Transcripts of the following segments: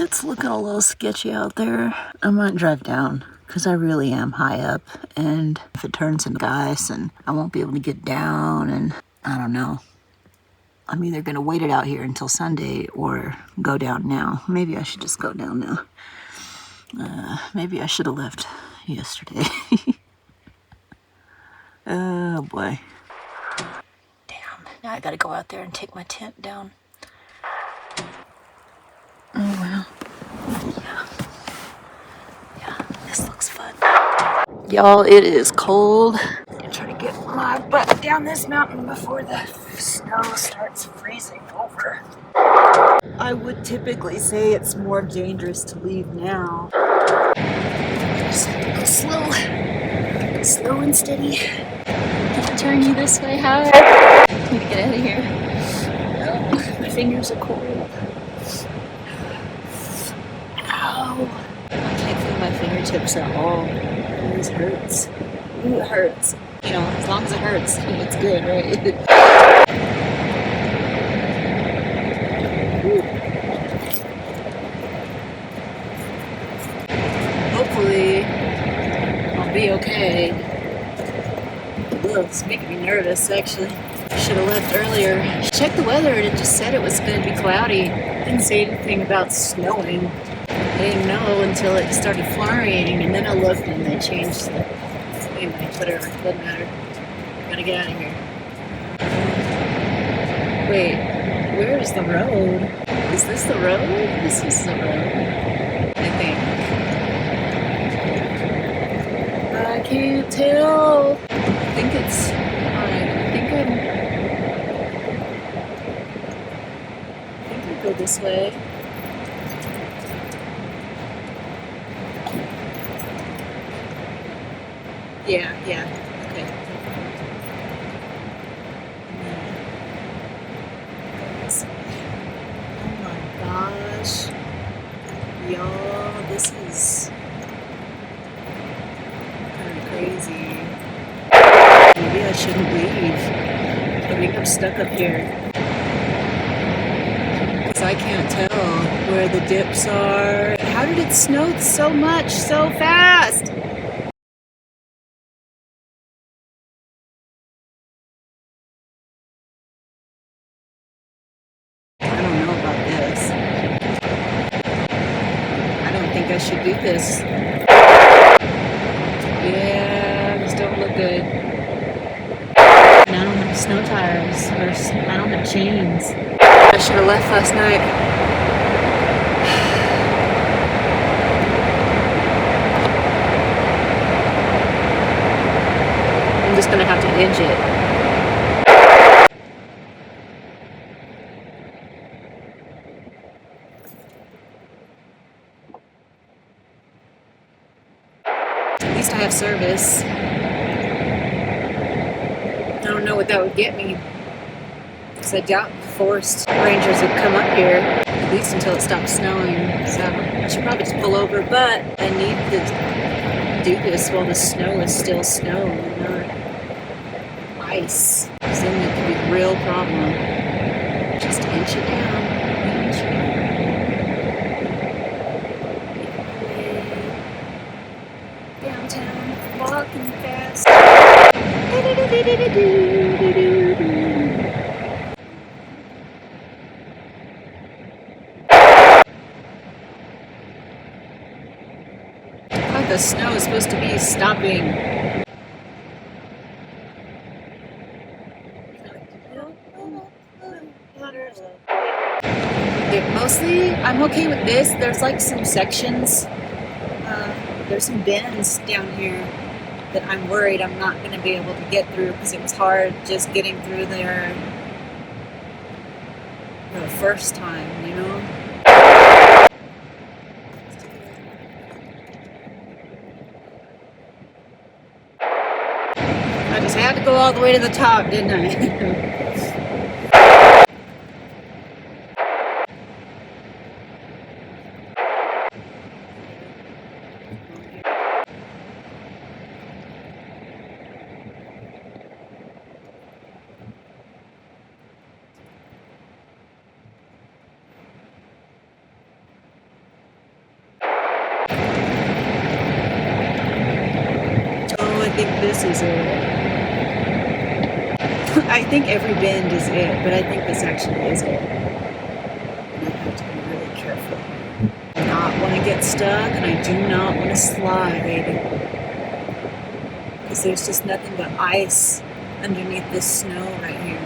It's looking a little sketchy out there. I might drive down because I really am high up, and if it turns into ice and I won't be able to get down, and I don't know. I'm either gonna wait it out here until Sunday or go down now. Maybe I should just go down now. Maybe I should have left yesterday. Oh boy. Damn, now I gotta go out there and take my tent down. Oh well. Yeah, this looks fun. Y'all, it is cold. I'm trying to get my butt down this mountain before the snow starts freezing over. I would typically say it's more dangerous to leave now. Just have to go slow and steady. Can I turn you this way, Howard? I need to get out of here. Oh, my fingers are cold. Ow. I can't feel my fingertips at all. This hurts. Ooh, it hurts. You know, as long as it hurts, it's good, right? Hopefully, I'll be okay. Ugh, it's making me nervous, actually. I should have left earlier. Checked the weather and it just said it was going to be cloudy. It didn't say anything about snowing. I didn't know until it started flurrying, and then I looked and they changed it. Anyway, whatever, doesn't matter. Gotta get out of here. Wait, where is the road? Is this the road? This is the road, I think. I can't tell. I think it's. I think I go this way. Yeah, okay. Oh my gosh. Y'all, this is kind of crazy. Maybe I shouldn't leave. I think I'm stuck up here. Because I can't tell where the dips are. How did it snow so much so fast? I should do this. Yeah, this don't look good. And I don't have snow tires, or I don't have chains. I should have left last night. I'm just gonna have to hinge it. At least I have service. I don't know what that would get me, because I doubt forest rangers would come up here, at least until it stops snowing. So I should probably just pull over, but I need to do this while the snow is still snow and not ice, because then it could be a real problem. Just inch it down. Downtown, walking fast. I thought the snow is supposed to be stopping. Mostly, I'm okay with this. There's like some sections. There's some bends down here that I'm worried I'm not going to be able to get through, because it was hard just getting through there the first time, you know? I just had to go all the way to the top, didn't I? think this is it. I think every bend is it, but I think this actually is it. And I have to be really careful. I do not want to get stuck, and I do not want to slide. Because there's just nothing but ice underneath this snow right here.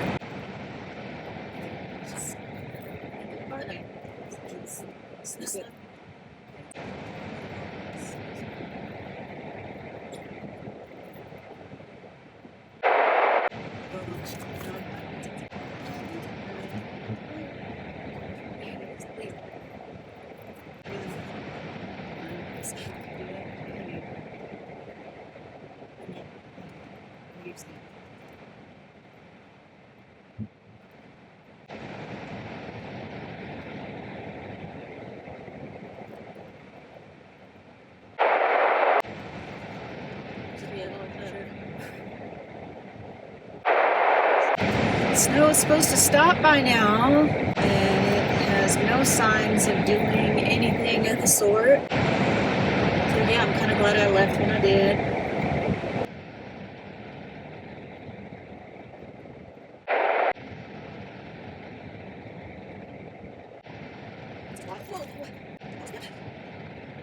Snow is supposed to stop by now, and it has no signs of doing anything of the sort. So yeah, I'm kind of glad I left when I did.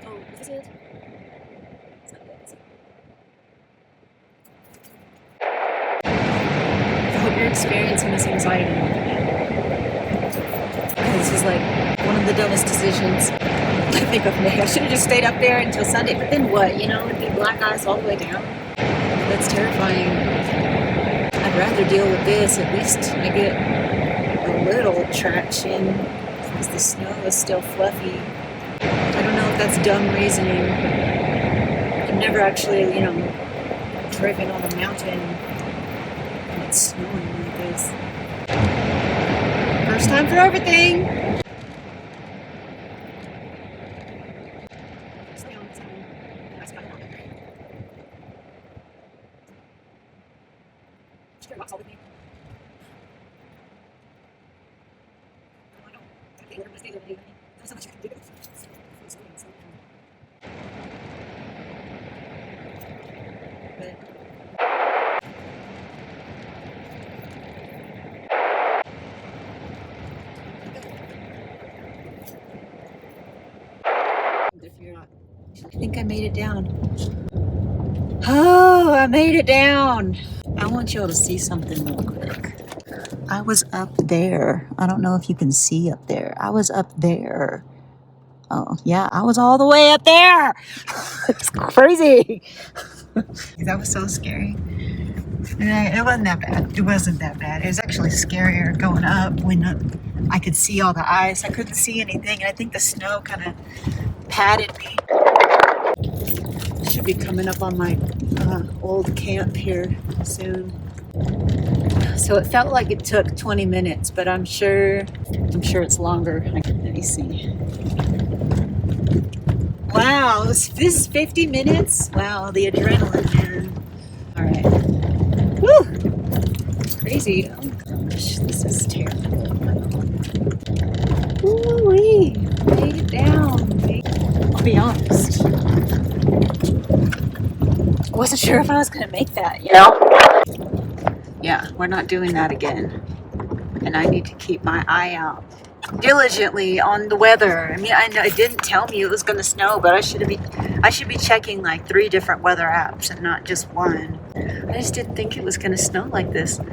Oh, is this it? It's not good. I hope you're experiencing this anxiety. This is like one of the dumbest decisions I think I've made. I should have just stayed up there until Sunday, but then what? You know, it'd be black ice all the way down. That's terrifying. I'd rather deal with this. At least I get a little traction because the snow is still fluffy. I don't know if that's dumb reasoning. I've never actually, driven on a mountain and it's snowing like this. First time for everything. I think I made it down. Oh, I made it down. I want y'all to see something real quick. I was up there. I don't know if you can see up there. I was up there. Oh, yeah, I was all the way up there. It's crazy. That was so scary. And it wasn't that bad. It wasn't that bad. It was actually scarier going up when I could see all the ice. I couldn't see anything, and I think the snow kind of patted me. Should be coming up on my old camp here soon. So it felt like it took 20 minutes, but I'm sure it's longer. Let me see. Wow, this is 50 minutes? Wow, the adrenaline, man. All right. Woo! Crazy. Oh gosh, this is terrible. Woo-wee. Made it down. I'll be honest. I wasn't sure if I was going to make that, Yeah, we're not doing that again. And I need to keep my eye out diligently on the weather. I mean, I know it didn't tell me it was going to snow, but I should be checking like 3 different weather apps and not just one. I just didn't think it was going to snow like this. It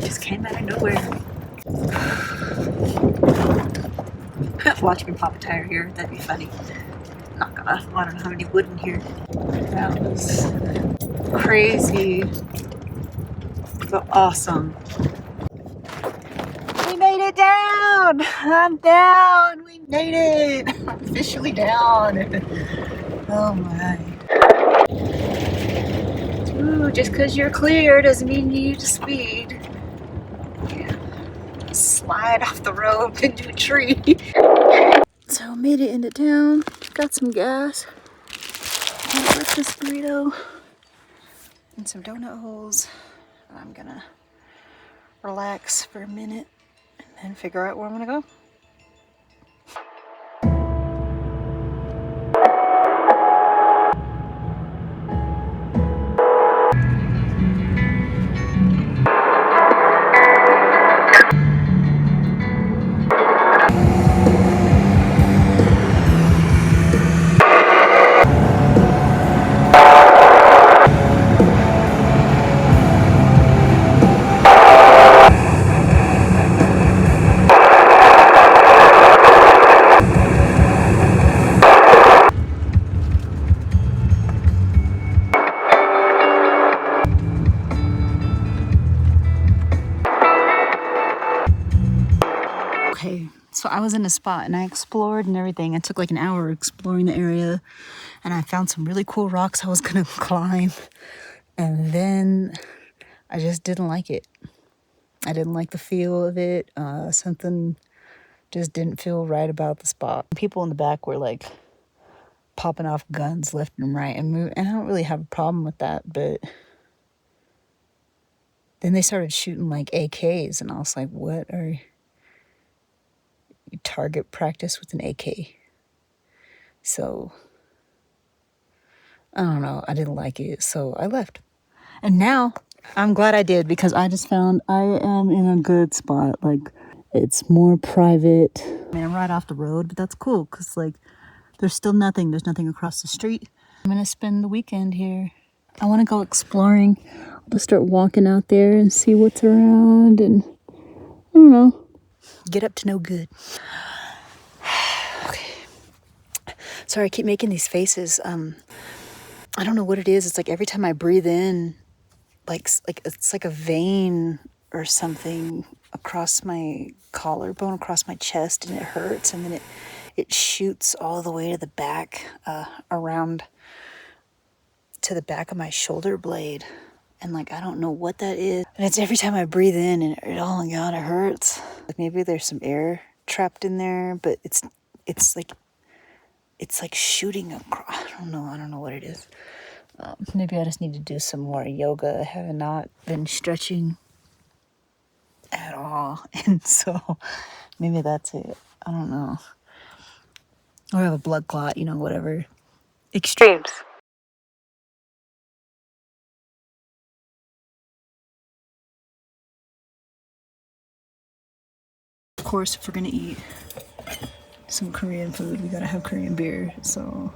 just came out of nowhere. Watch me pop a tire here. That'd be funny. Not gonna. I don't have any wood in here. That was crazy, but awesome. We made it down. I'm down. We made it. I'm officially down. Oh my. Ooh, just because you're clear doesn't mean you need to speed. Yeah. Slide off the road into a tree. So made it into town. Got some gas. And a breakfast burrito. And some donut holes. I'm gonna relax for a minute and then figure out where I'm gonna go. Okay, so I was in a spot and I explored and everything. I took like an hour exploring the area and I found some really cool rocks I was gonna climb. And then I just didn't like it. I didn't like the feel of it. Something just didn't feel right about the spot. People in the back were like popping off guns left and right and I don't really have a problem with that, but then they started shooting like AKs and I was like, what are you target practice with an AK? So I don't know. I didn't like it, so I left. And now I'm glad I did because I just found I am in a good spot. Like it's more private. I mean, I'm right off the road, but that's cool because like there's still nothing. There's nothing across the street. I'm gonna spend the weekend here. I want to go exploring. I'll just start walking out there and see what's around and I don't know. Get up to no good. Okay. Sorry, I keep making these faces. I don't know what it is. It's like every time I breathe in, like it's like a vein or something across my collarbone, across my chest, and it hurts. And then it shoots all the way to the back, around to the back of my shoulder blade. And like I don't know what that is. And it's every time I breathe in, and oh my god, it hurts. Like maybe there's some air trapped in there, but it's like shooting across. I don't know what it is. Maybe I just need to do some more yoga. I have not been stretching at all. And so maybe that's it. I don't know. Or I have a blood clot, whatever. Extremes. Of course, if we're going to eat some Korean food, we got to have Korean beer. So